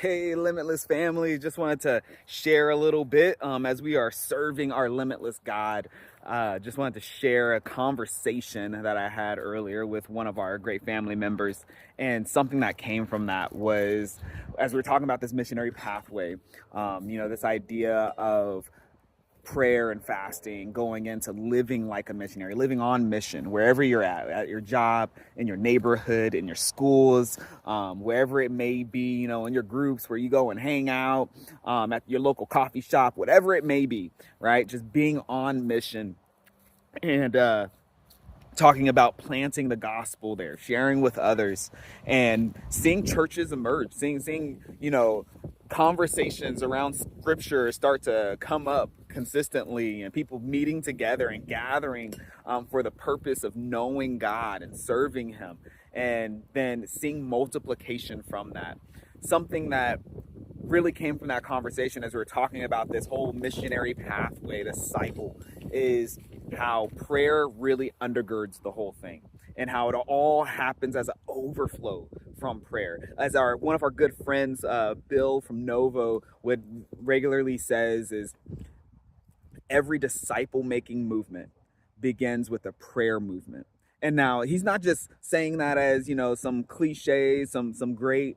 Hey, Limitless family. Just wanted to share a little bit as we are serving our limitless God. Just wanted to share a conversation that I had earlier with one of our great family members. And something that came from that was, as we were talking about this missionary pathway, this idea of prayer and fasting, going into living like a missionary, living on mission, wherever you're at your job, in your neighborhood, in your schools, wherever it may be, in your groups where you go and hang out, at your local coffee shop, whatever it may be, right? Just being on mission and talking about planting the gospel there, sharing with others, and seeing churches emerge, seeing conversations around scripture start to come up consistently, and people meeting together and gathering for the purpose of knowing God and serving Him, and then seeing multiplication from that. Something that really came from that conversation as we were talking about this whole missionary pathway, this cycle, is how prayer really undergirds the whole thing, and how it all happens as an overflow from prayer. As one of our good friends, Bill from Novo, would regularly says, is every disciple making movement begins with a prayer movement. And now he's not just saying that as some cliche, some great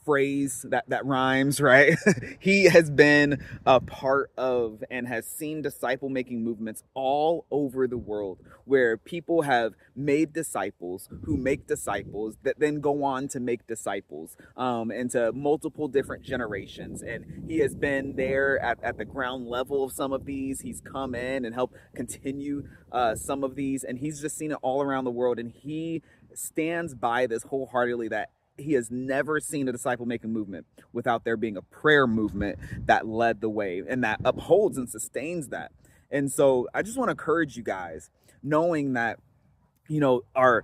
phrase that rhymes, right? He has been a part of and has seen disciple making movements all over the world, where people have made disciples who make disciples that then go on to make disciples into multiple different generations. And he has been there at the ground level of some of these. He's come in and helped continue some of these, and he's just seen it all around the world. And he stands by this wholeheartedly, that he has never seen a disciple making movement without there being a prayer movement that led the way and that upholds and sustains that. And so I just want to encourage you guys, knowing that our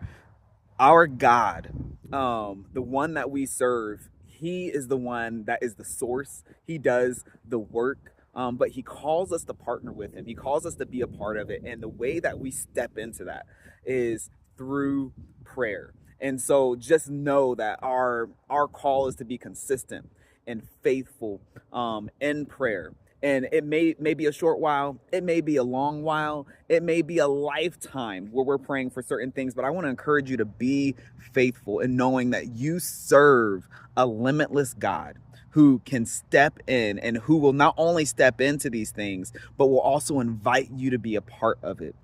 God, the one that we serve, he is the one that is the source. He does the work, but he calls us to partner with him. He calls us to be a part of it, and the way that we step into that is through prayer. And so just know that our call is to be consistent and faithful in prayer. And it may be a short while, it may be a long while, it may be a lifetime where we're praying for certain things, but I want to encourage you to be faithful in knowing that you serve a limitless God who can step in, and who will not only step into these things, but will also invite you to be a part of it.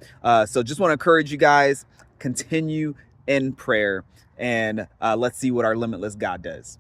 So just want to encourage you guys, continue in prayer, and let's see what our limitless God does.